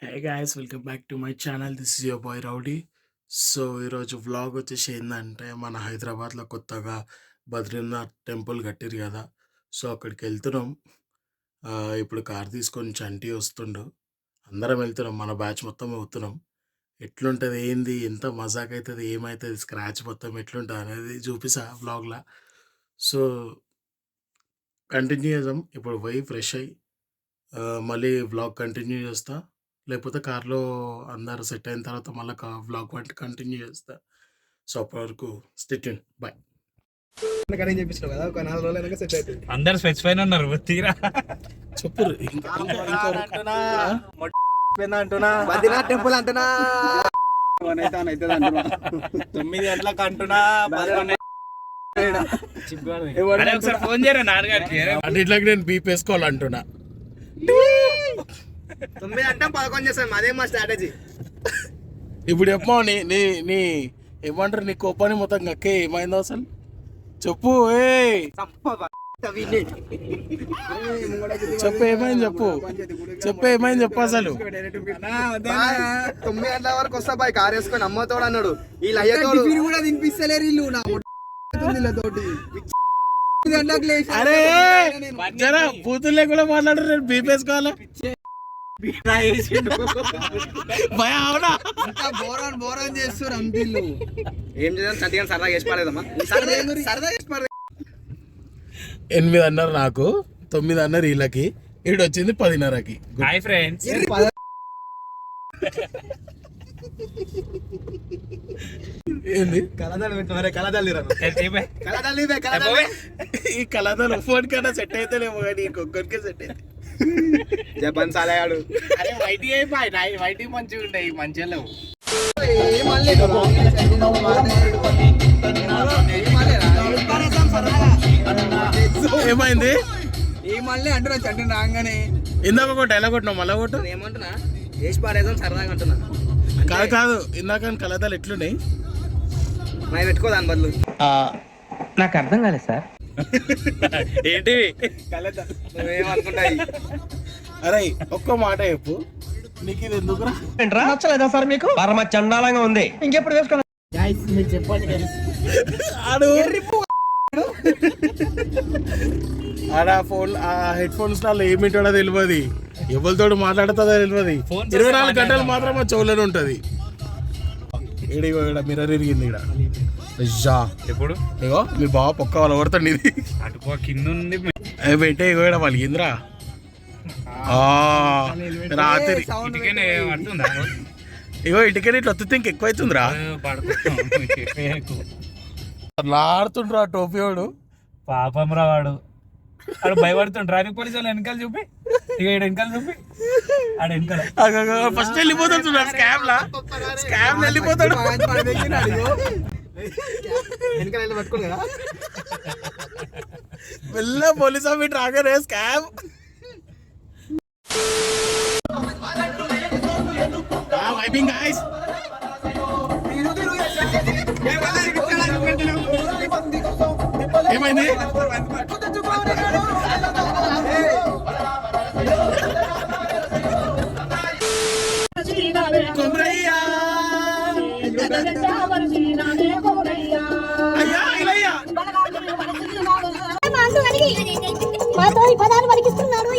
Hey guys, welcome back to my channel. This is your boy rowdy. So ఈరోజు vlog వచ్చేసి ఏంటంటే, మన హైదరాబాద్లో కొత్తగా బద్రీనాథ్ టెంపుల్ కట్టిరు కదా. సో అక్కడికి వెళ్తున్నాం. ఇప్పుడు కార్ తీసుకొని చంటి వస్తుండు. అందరం వెళ్తున్నాం, మన బ్యాచ్ మొత్తం వెళ్తున్నాం. ఎట్లుంటుంది, ఏంది, ఎంత మజాక్ అవుతుంది, ఏమవుతుంది, స్క్రాచ్ మొత్తం ఎట్లుంటుంది అనేది చూపిస్తా వ్లాగ్లా. సో కంటిన్యూ చేద్దాం. ఇప్పుడు పోయి ఫ్రెష్ అయ్యి మళ్ళీ వ్లాగ్ కంటిన్యూ చేస్తా. లేకపోతే కార్లో అందరూ సెట్ అయిన తర్వాత మళ్ళీ వ్లాగ్ కంటిన్యూ చేస్తా. సో అప్పటి వరకు స్టే ట్యూన్. బాయ్. కటింగ్ చేపించావు కదా, ఒక 4 రోజులు సెట్ అవుతుంది. అందరు స్పెసిఫై ఉన్నారు తీరా చెప్పు. అంటున్నా బద్రీనాథ్ టెంపుల్ అంటున్నా 9 గంటలకు అంటున్నా ఒకసారి ఫోన్ చేయరా నాన్నగారికి. అన్నిట్లకి నేను బీప్ వేసుకోవాలంటున్నా. 9 అంటే 11 చేస్తాను, అదే మా స్ట్రాటజీ. ఇప్పుడు చెప్పమా, నీ నీ నీ ఏమంటారు, నీ కోపాన్ని మొత్తం గక్కే ఏమైందో అసలు చెప్పు. చెప్పు ఏమైంది, చెప్పు ఏమైంది చెప్పు అసలు. 9 గంటల వరకు వస్తా బాయ్, కార్ వేసుకొని అమ్మతోడు అన్నాడు. వీళ్ళు అయ్యతోడు కూడా తినిపిస్తలేరు వీళ్ళు. నా తోటి అరే జరా బూతుల్లే కూడా మాట్లాడరు, నేను బీప్ వేసుకోవాలా భయ అవునా. బోరాన్ చేస్తారు అంతిల్లు. ఏం చేద్దాం, చట్టిగా సరదా చేసి పారేదమ్మా, సరదా చేసి పారేది. 8 అన్నారు నాకు, 9 అన్నారు వీళ్ళకి, ఈడు వచ్చింది 10:30కి. Hi friends. ఏంది ఈ కళాదాలు ఫోన్ కన్నా సెట్ అయితే లేమో కానీ ఇంకొకరికే సెట్ అయితే జపాన్ సాలయాడు. అరే వైటీ అయిపోయి వైటీ మంచిగా ఉంటాయి, మంచిగా లేవు. ఏమైంది ఏ మళ్ళీ అంటున్నా చంటి రాగానే ఇందాక ఒక డైలాగ్ కొట్టినావు, మళ్ళా కొట్టు. ఏమంటున్నా వేసి పారేద్దాం సరదాగా అంటున్నా. కాదు ఇందాక కళాదాలు ఎట్లున్నాయి నాకు పెట్టుకో దాని బదులు. నాకు అర్థం కాలేదు సార్. ఏంటివి నువ్వేమనుకుంటాయి. అరే ఒక్క మాట చెప్పు, నీకు ఇది ఎందుకురా? నచ్చలేదా సార్ మీకు? పరమ చండాలంగా ఉంది, ఇంకెప్పుడు వేసుకోండి. ఆడు ఆడ ఫోన్, ఆ హెడ్ ఫోన్స్ లో ఏమిటో తెలియదు, ఎవరితోడు మాట్లాడుతుందో తెలియదు. 24 గంటలు మాత్రం ఆ చెవులోనే ఉంటది. ఇక్కడ మిర్రర్ ఇరిగింది ఇక్కడ. ఎప్పుడు ఇగో మీ బావ పొక్క వాళ్ళు కొడుతుంది. ఇది అటుకో కింద ఉంది. పెట్టే ఇగో ఇక్కడ వాళ్ళకిందిరా రాత్రి. ఇగో ఇటుకని ఇట్లా వస్తుంది, ఇంకెక్కువ అవుతుందిరా. ఆడుతుండ్రా టోపీ వాడు. పాపం రా వాడు భయపడుతుండు. ట్రాఫిక్ పోలీసు వాళ్ళు వెనకాల చూపి, ఇక వెనకాల చూపి, ఆడ వెనకాల ఫస్ట్ వెళ్ళిపోతాడు. స్కామ్ వెళ్ళిపోతాడు. పట్టుకోండి కదా వెళ్ళ పోలీస్ ఆఫీస్ రాగానే స్కామ్. Wiping guys. ఏమైంది? కొమరయ్యా అయ్యా ఇలయ్యా మాతో ఈ పదాలు పలికిస్తున్నాడు.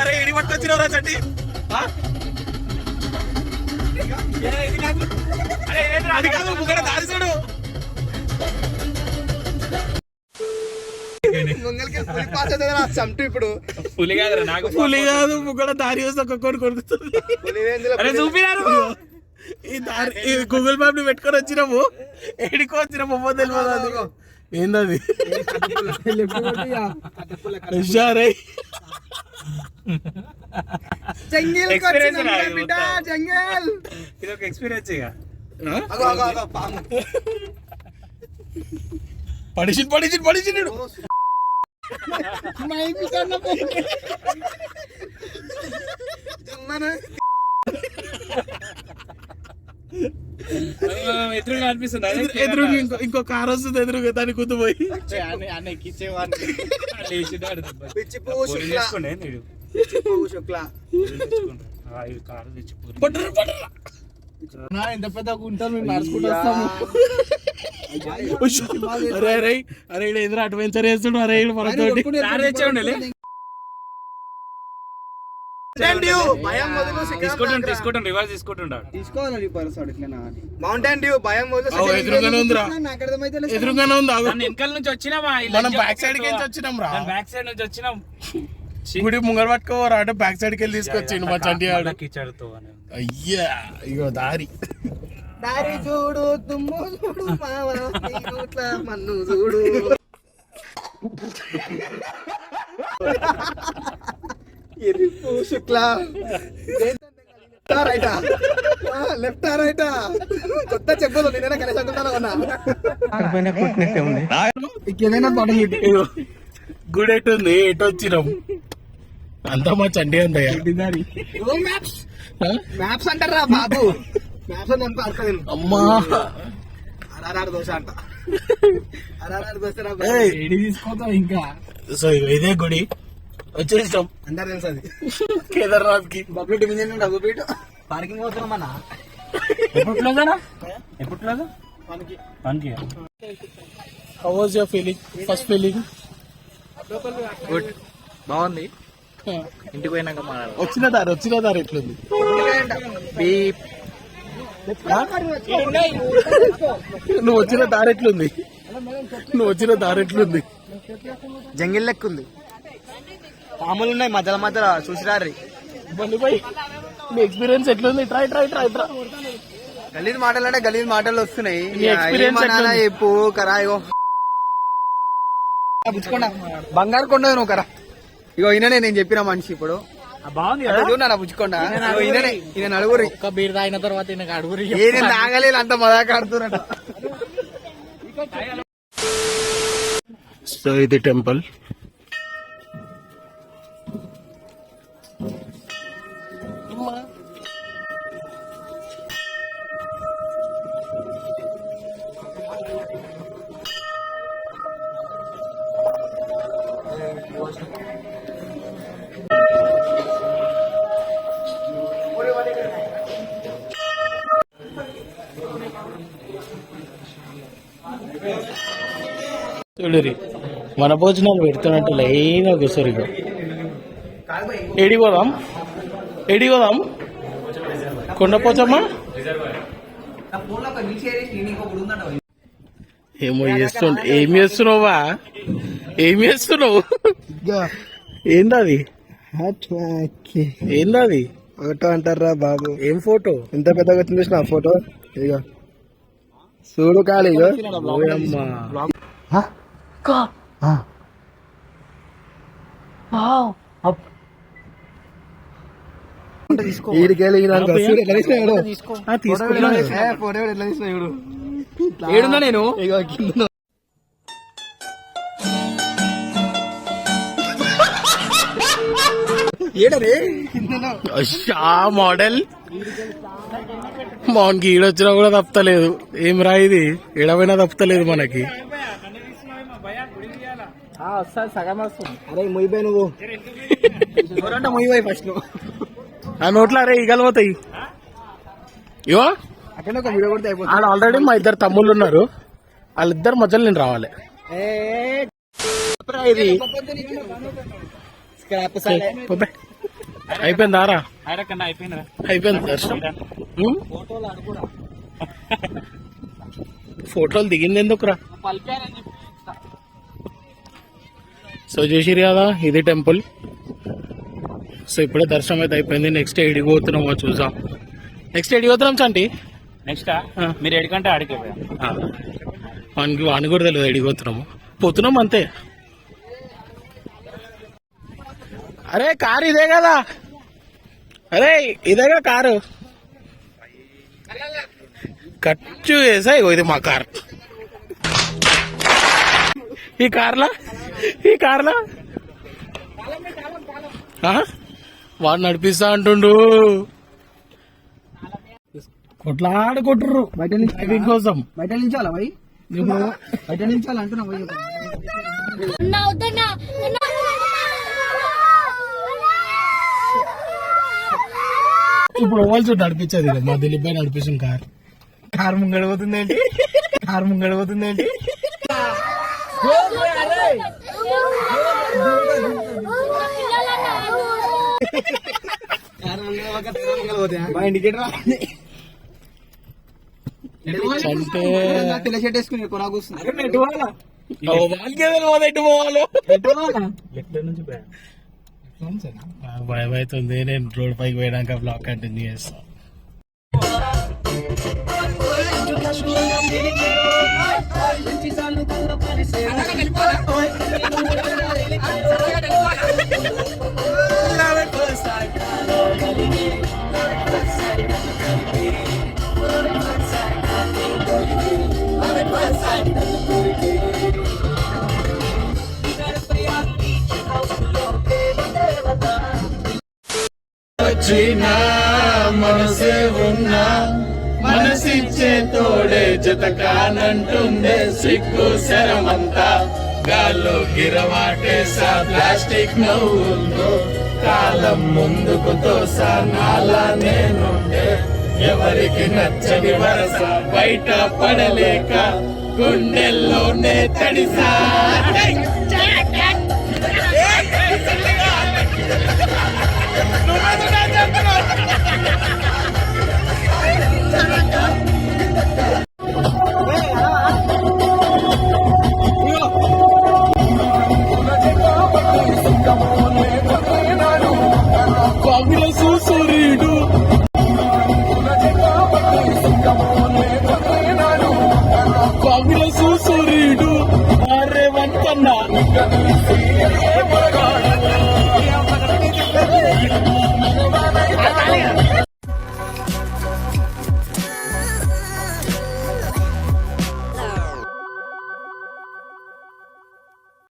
అరే ఇడి పట్టుకొచ్చినవరా చంటి. అది కాదు ముగ్గడ దారి చూడు. చంటు ఇప్పుడు పులి కాదురా, నాకు పులి కాదు, ముగ్గడ దారి వస్తే ఒక్కొక్కటి కొడుకుతుంది. అరే చూపినారు. ఈ దారి గూగుల్ మ్యాప్ ని పెట్టుకొని వచ్చినాము, ఎడికో వచ్చిన బొమ్మ తెలియదు. ఏందది? జంగిల్ ఇది ఒక ఎక్స్పీరియన్స్. ఇక పడిచిండు. మన ఎదురుగా అనిపిస్తుంది ఎదురుగా ఇంకో కార్ వస్తుంది ఎదురుగా దాని గుద్దు పోయి అన్న ఎక్కించేవాడిని లేచినాడు పిచ్చి పువ్వు శుక్ల పిచ్చి పువ్వు శుక్ల కారు తెచ్చిపోయి ఎంత పెద్ద ఉంటారు మేము నడుచుకుంటూ వస్తాము అరే అరే అరే ఈడ ఎదురు అడ్వెంచర్ వేస్తుడు అరే ఈడ మనతోటి కారు తెచ్చాడు తీసుకుంటాం రివర్స్ తీసుకుంటుంటాడు తీసుకోవాలి మౌంటైన్ డ్యూ భయం ఎదురుగానే ఉందిరా నాకు అర్థమైతే ఎదురుగానే ఉంది ఆగు. వెనకాల నుంచి వచ్చినామా మనం బ్యాక్ సైడ్ కి వచ్చినాం రా బ్యాక్ సైడ్ నుంచి వచ్చినాం గుడి ముంగర పట్టుకోవరా అంటే బ్యాక్ సైడ్ కి వెళ్ళి తీసుకొచ్చిండు మా చంటి ఆడు కిచ్చాడుతో అయ్యా ఇగో దారి దారి చూడు తుమ్ము చూడు మావా నీ నోట్ల మన్ను చూడు ఎరుపు శుక్ల రైటా లెఫ్ట్ రైటా కొత్త చెప్పదు నేనే కలిసి ఇంకేదైనా ఇగో గుడి ఎటు ఉంది ఎటు వచ్చినాం అంతా మా చండి ఉందయ్యా మ్యాప్స్ అంటారా బాబు మ్యాప్స్ అని అనుకో అమ్మా అరారాడు దోశ అంట అరారాడు దోశ తీసుకోతాం ఇంకా సో ఇదే గుడి వచ్చేసాం అందరు తెలుసు అది కేదార్నాథ్ కి బబ్లు డివిజన్ డబ్బు బీట్ పార్కింగ్ పోతున్నాం అన్న ఎప్పుడు క్లోజానా ఎప్పుడు క్లోజా పనికి how was your feeling first feeling good బాగుంది ఇంటికి పోయినాక మాట్లాడాలి వచ్చిన దారి ఎట్లుంది బీప్ నువ్వు వచ్చిన దారి ఎట్లుంది జంగిల్ లెక్క ఉంది పాములు ఉన్నాయి మధ్యలో మధ్యలో చూసిరారు బండిపై మీ ఎక్స్పీరియన్స్ ఎట్లుంది ట్రై గలీజ్ మాటలు అంటే గలీజ్ మాటలు వస్తున్నాయి నీ experience ఎట్లుంది? చెప్పు కరా ఇగో పుచ్చుకోండా బంగారు కొండ నువ్వు కరా ఇగో ఈయననే నేను చెప్పిన మనిషి ఇప్పుడు బాగుంది చూడన్నా పుచ్చుకోండా ఈయననే ఈయన నలుగురి ఒక బీర్ తాగిన తర్వాత అడుగురి ఏది తాగలేదు అంత మజాక ఆడుతున్నట్టు సో ఇది టెంపుల్ చూడరి మన భోజనాలు పెడుతున్నట్టు లైన్గా కూర్చోరు ఇక ఏడి పోదాం కొండపోచమ్మా ఏం చేస్తున్నావా ఏందది ఫోటో అంటారా బాబు ఏం ఫోటో ఎంత పెద్దగా వచ్చింది చూసిన ఫోటో ఇక చూడు కాలి ఇగో ఓయమ్మా ఈడికెళ్ళి తీసుకున్నా ఫోటో ఎట్లా తీసిన చూడు ఏడున్నా నేను ఇగో కింద ఏడరే మోడల్ మౌన్కి ఈడొచ్చినా కూడా తప్పలేదు ఏం రా ఇది ఈడమైనా తప్పలేదు మనకి సగం వస్తుంది అరే ముయిపోయి నువ్వు ఎవరంటే ముయిపోయి ఫస్ట్ నువ్వు ఆ నోట్లో అరే ఈగలు పోతాయి ఇవో అక్కడ ఒక వీడియో కొడితే అయిపోతుంది ఆడ ఆల్రెడీ మా ఇద్దరు తమ్ముళ్ళు ఉన్నారు వాళ్ళిద్దరు మధ్యలో నేను రావాలి ఇది పోపే. అయిపోయిందా రా అయిపోయింది దర్శనం ఫోటోలు దిగింది ఎందుకురా సో చూసిరు కదా ఇది టెంపుల్ సో ఇప్పుడే దర్శనం అయితే అయిపోయింది నెక్స్ట్ ఎడికి పోతున్నామో చూసాం నెక్స్ట్ ఎడికి పోతున్నాం చంటి నెక్స్ట్ మీరు ఎడికంటే ఆడికి వానికి కూడా తెలియదు ఎడికి పోతున్నాం అంతే అరే కారు ఇదే కదా అరే ఇదేగా కారు ఖర్చు వేసా ఇగో ఇది మా కార్ ఈ కార్లా వాడు నడిపిస్తా అంటుండు కొట్లాడుకుంటుర్రు బయట నుంచి డ్రైవింగ్ కోసం. బయట నించాలా పోయి ఇప్పుడు బయట నించాలా అంటున్నా పోయి అన్నా వద్దన్నా ఇప్పుడు ఓల్చు నడిపించేది ఇక మా దిలీప్ భాయ్ నడిపిస్తుంది కార్ ముంగడిపోతుంది ఏంటి కార్ ముంగడిపోతుంది ఏంటి మా ఇండికేటర్ అంటే తెల్ల షర్ట్ వేసుకుని కొనా కూర్చున్నా భయం అవుతుంది. నేను రోడ్ పైకి పోయాక బ్లాగ్ కంటిన్యూ చేస్తా. వచ్చిన మనసే ఉన్నా మనసిచ్చే తోడే జతకానంటుందే సిగ్గు శరమంతా గాల్లో గిరవాటేసా ప్లాస్టిక్ నవ్వుందో కాలం ముందుకు తోసా నాలా నేనుండే ఎవరికి నచ్చని వరస బయట పడలేక గుండెల్లోనే తడిసా కాంగ్రెస్ సూర్యుడు కాంగ్రెస్ సూర్యుడు రేవంత్ అన్న